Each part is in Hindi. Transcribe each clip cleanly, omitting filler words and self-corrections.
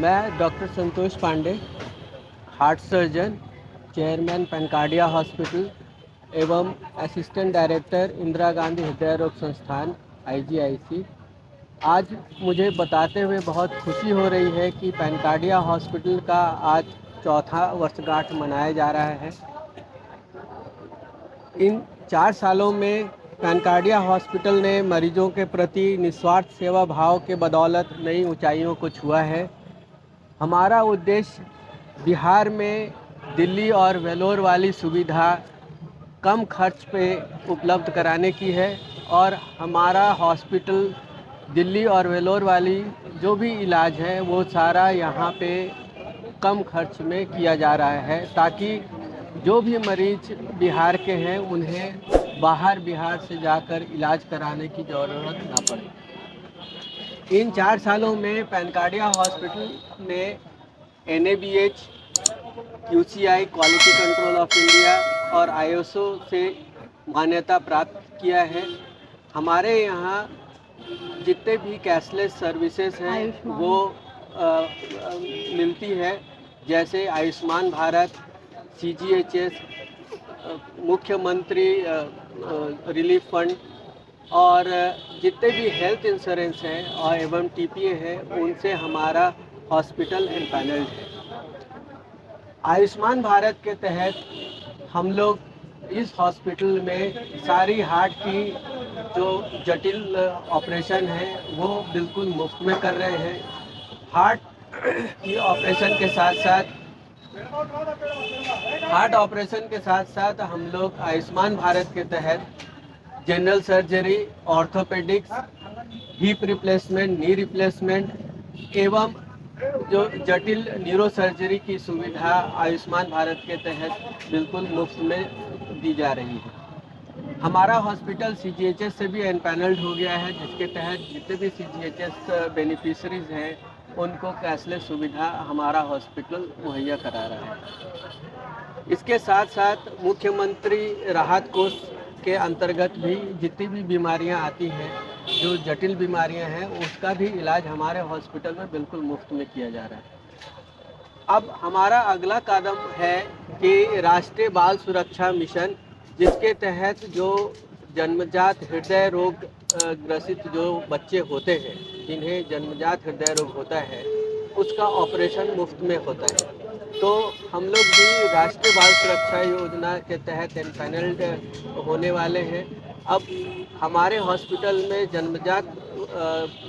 मैं doctor Santosh Pandey, heart surgeon, chairman Pencardia hospital एवं असिस्टेंट डायरेक्टर इंदिरा गांधी हृदय रोग संस्थान आईजीआईसी। आज मुझे बताते हुए बहुत खुशी हो रही है कि पेनकार्डिया हॉस्पिटल का आज चौथा वर्षगांठ मनाया जा रहा है। इन 4 सालों में पेनकार्डिया हॉस्पिटल ने मरीजों के प्रति निस्वार्थ सेवा भाव के बदौलत नई ऊंचाइयों को छुआ है। हमारा उद्देश्य बिहार में दिल्ली और वेलोर वाली सुविधा कम खर्च पे उपलब्ध कराने की है और हमारा हॉस्पिटल दिल्ली और वेलोर वाली जो भी इलाज है वो सारा यहाँ पे कम खर्च में किया जा रहा है, ताकि जो भी मरीज बिहार के हैं उन्हें बाहर बिहार से जाकर इलाज कराने की ज़रूरत ना पड़े। इन 4 सालों में पेनकार्डिया हॉस्पिटल ने NABH, QCI quality control of India और ISO से मान्यता प्राप्त किया है। हमारे यहाँ जितने भी कैशलेस सर्विसेज हैं वो मिलती है, जैसे आयुष्मान भारत, CGHS, मुख्यमंत्री रिलीफ फंड और जितने भी हेल्थ इंश्योरेंस हैं और एवं TPA है, उनसे हमारा हॉस्पिटल एम्पैनल्ड है। आयुष्मान भारत के तहत हम लोग इस हॉस्पिटल में सारी हार्ट की जो जटिल ऑपरेशन है वो बिल्कुल मुफ्त में कर रहे हैं। हार्ट की ऑपरेशन के साथ साथ हम लोग आयुष्मान भारत के तहत general surgery, orthopaedics, hip replacement, knee replacement एवं जो जटिल न्यूरो सर्जरी की सुविधा आयुष्मान भारत के तहत बिल्कुल मुफ्त में दी जा रही है। हमारा हॉस्पिटल CGHS से भी एनपैनल्ड हो गया है, जिसके तहत जितने भी CGHS बेनिफिशरीज हैं उनको कैशलेस सुविधा हमारा हॉस्पिटल मुहैया करा रहा है। इसके साथ साथ मुख्यमंत्री राहत कोष के अंतर्गत भी जितनी भी बीमारियां आती हैं, जो जटिल बीमारियां हैं, उसका भी इलाज हमारे हॉस्पिटल में बिल्कुल मुफ्त में किया जा रहा है। अब हमारा अगला कदम है कि राष्ट्रीय बाल सुरक्षा मिशन, जिसके तहत जो जन्मजात हृदय रोग ग्रसित जो बच्चे होते हैं, जिन्हें जन्मजात हृदय रोग होता है, उसका ऑपरेशन मुफ्त में होता है। तो हम लोग भी राष्ट्रीय बाल सुरक्षा योजना के तहत एनपैनल्ड होने वाले हैं। अब हमारे हॉस्पिटल में जन्मजात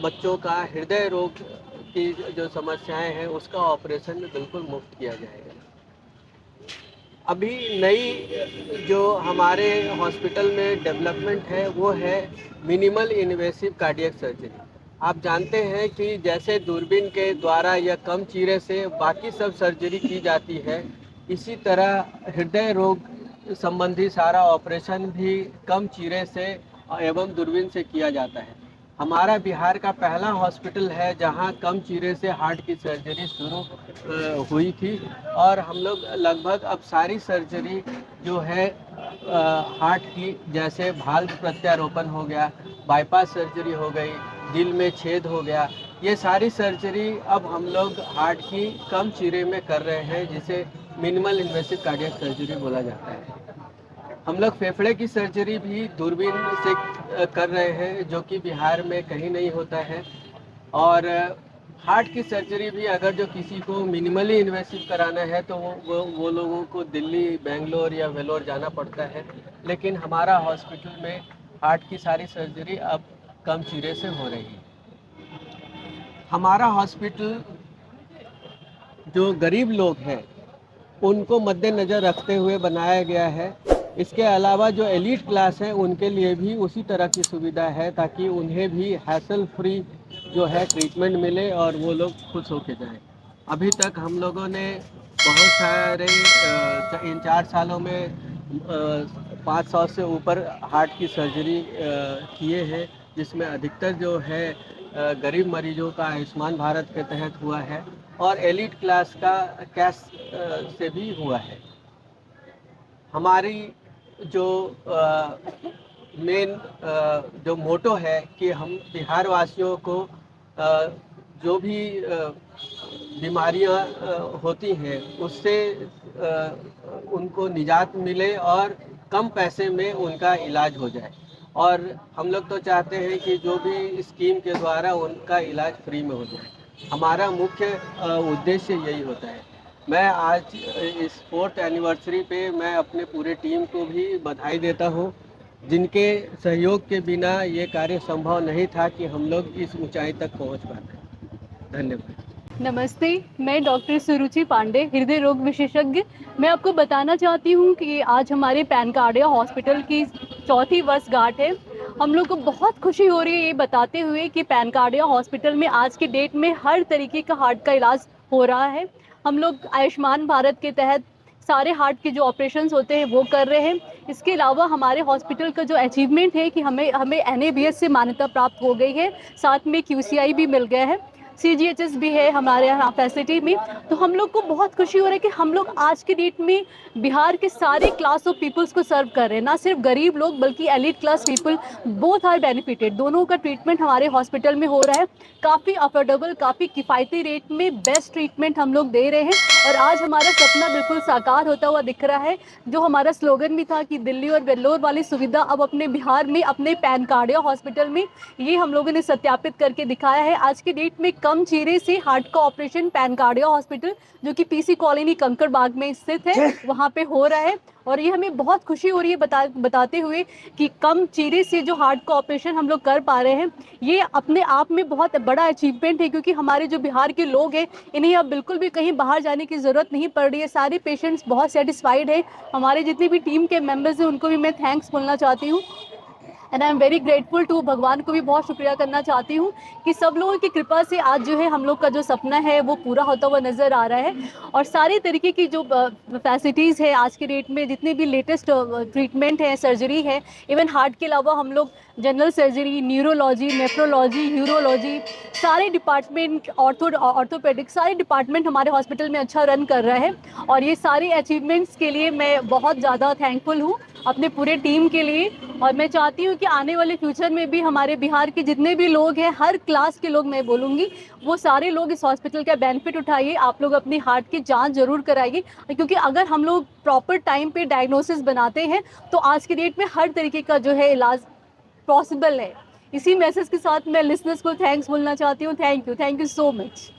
बच्चों का हृदय रोग की जो समस्याएं हैं उसका ऑपरेशन बिल्कुल मुफ्त किया जाएगा। अभी नई जो हमारे हॉस्पिटल में डेवलपमेंट है वो है मिनिमल इन्वेसिव कार्डियक सर्जरी। आप जानते हैं कि जैसे दूरबीन के द्वारा या कम चीरे से बाकी सब सर्जरी की जाती है, इसी तरह हृदय रोग संबंधी सारा ऑपरेशन भी कम चीरे से एवं दूरबीन से किया जाता है। हमारा बिहार का पहला हॉस्पिटल है जहां कम चीरे से हार्ट की सर्जरी शुरू हुई थी और हम लोग लगभग अब सारी सर्जरी जो है हार्ट की, जैसे भाल्व प्रत्यारोपण हो गया, बाईपास सर्जरी हो गई, दिल में छेद हो गया, ये सारी सर्जरी अब हम लोग हार्ट की कम चीरे में कर रहे हैं, जिसे मिनिमल इन्वेसिव कार्डियक सर्जरी बोला जाता है। हम लोग फेफड़े की सर्जरी भी दूरबीन से कर रहे हैं, जो कि बिहार में कहीं नहीं होता है। और हार्ट की सर्जरी भी अगर जो किसी को मिनिमली इन्वेसिव कराना है तो वो लोगों को दिल्ली, बेंगलोर या वेलोर जाना पड़ता है, लेकिन हमारा हॉस्पिटल में हार्ट की सारी सर्जरी अब कम चीरे से हो रही है। हमारा हॉस्पिटल जो गरीब लोग हैं उनको मद्देनज़र रखते हुए बनाया गया है। इसके अलावा जो एलीट क्लास है उनके लिए भी उसी तरह की सुविधा है, ताकि उन्हें भी हैसल फ्री जो है ट्रीटमेंट मिले और वो लोग खुश होके जाएं। अभी तक हम लोगों ने बहुत सारे इन 4 सालों में 500 से ऊपर हार्ट की सर्जरी किए हैं, जिसमें अधिकतर जो है गरीब मरीजों का आयुष्मान भारत के तहत हुआ है और एलीट क्लास का कैश से भी हुआ है। हमारी जो मेन जो मोटो है कि हम बिहार वासियों को जो भी बीमारियां होती हैं उससे उनको निजात मिले और कम पैसे में उनका इलाज हो जाए। और हम लोग तो चाहते हैं कि जो भी स्कीम के द्वारा उनका इलाज फ्री में हो जाए। हमारा मुख्य उद्देश्य यही होता है। मैं आज इस 4th एनिवर्सरी पे मैं अपने पूरे टीम को भी बधाई देता हूँ, जिनके सहयोग के बिना ये कार्य संभव नहीं था कि हम लोग इस ऊंचाई तक पहुँच पाते। धन्यवाद। नमस्ते, मैं डॉक्टर सुरुचि पांडे, हृदय रोग विशेषज्ञ। मैं आपको बताना चाहती हूँ कि आज हमारे पैनकार्डिया हॉस्पिटल की 4वीं वर्षगांठ है। हम लोग को बहुत खुशी हो रही है ये बताते हुए कि पैनकार्डिया हॉस्पिटल में आज के डेट में हर तरीके का हार्ट का इलाज हो रहा है। हम लोग आयुष्मान भारत के तहत सारे हार्ट के जो ऑपरेशंस होते हैं वो कर रहे हैं। इसके अलावा हमारे हॉस्पिटल का जो अचीवमेंट है कि हमें NABS से मान्यता प्राप्त हो गई है, साथ में QCI भी मिल गया है, CGHS भी है हमारे यहाँ फैसिलिटी में। तो हम लोग को बहुत खुशी हो रही है कि हम लोग आज के डेट में बिहार के सारे क्लास ऑफ पीपल्स को सर्व कर रहे हैं, ना सिर्फ गरीब लोग बल्कि elite class people, both are benefited. दोनों का ट्रीटमेंट हमारे हॉस्पिटल में हो रहा है, काफ़ी अफोर्डेबल, काफ़ी किफ़ायती रेट में बेस्ट ट्रीटमेंट हम लोग दे रहे हैं। और आज हमारा सपना बिल्कुल साकार होता हुआ दिख रहा है। जो हमारा स्लोगन भी था कि दिल्ली और वेल्लोर वाली सुविधा अब अपने बिहार में, अपने पैनकार्डिया हॉस्पिटल में, ये हम लोगों ने सत्यापित करके दिखाया है। आज के डेट में कम चीरे से हार्ट का ऑपरेशन पैनकार्डिया हॉस्पिटल, जो कि PC कॉलोनी कंकड़बाग में स्थित है, वहाँ पे हो रहा है। और ये हमें बहुत खुशी हो रही है बताते हुए कि कम चीरे से जो हार्ट का ऑपरेशन हम लोग कर पा रहे हैं, ये अपने आप में बहुत बड़ा अचीवमेंट है। क्योंकि हमारे जो बिहार के लोग हैं, इन्हें अब बिल्कुल भी कहीं बाहर जाने की ज़रूरत नहीं पड़ रही है। सारे पेशेंट्स बहुत सेटिस्फाइड है। हमारे जितनी भी टीम के मेंबर्स हैं उनको भी मैं थैंक्स बोलना चाहती हूँ। And I am very grateful to, भगवान को भी बहुत शुक्रिया करना चाहती हूँ कि सब लोगों की कृपा से आज जो है हम लोग का जो सपना है वो पूरा होता हुआ नज़र आ रहा है। और सारी तरीके की जो फैसिलिटीज़ है आज के डेट में, जितने भी लेटेस्ट ट्रीटमेंट है, सर्जरी है, इवन हार्ट के अलावा हम लोग general surgery, neurology, nephrology, urology, सारे डिपार्टमेंट, ऑर्थोपेडिक, सारे डिपार्टमेंट हमारे हॉस्पिटल में अच्छा रन कर रहा है। और ये सारे अचीवमेंट्स के लिए मैं बहुत ज़्यादा थैंकफुल हूँ अपने पूरे टीम के लिए। और मैं चाहती हूँ कि आने वाले फ्यूचर में भी हमारे बिहार के जितने भी लोग हैं, हर क्लास के लोग मैं बोलूँगी, वो सारे लोग इस हॉस्पिटल का बेनिफिट उठाइए। आप लोग अपनी हार्ट की जांच जरूर कराइए, क्योंकि अगर हम लोग प्रॉपर टाइम पे डायग्नोसिस बनाते हैं तो आज की डेट में हर तरीके का जो है इलाज पॉसिबल है। इसी मैसेज के साथ मैं लिसनर्स को थैंक्स बोलना चाहती हूँ। Thank you so much.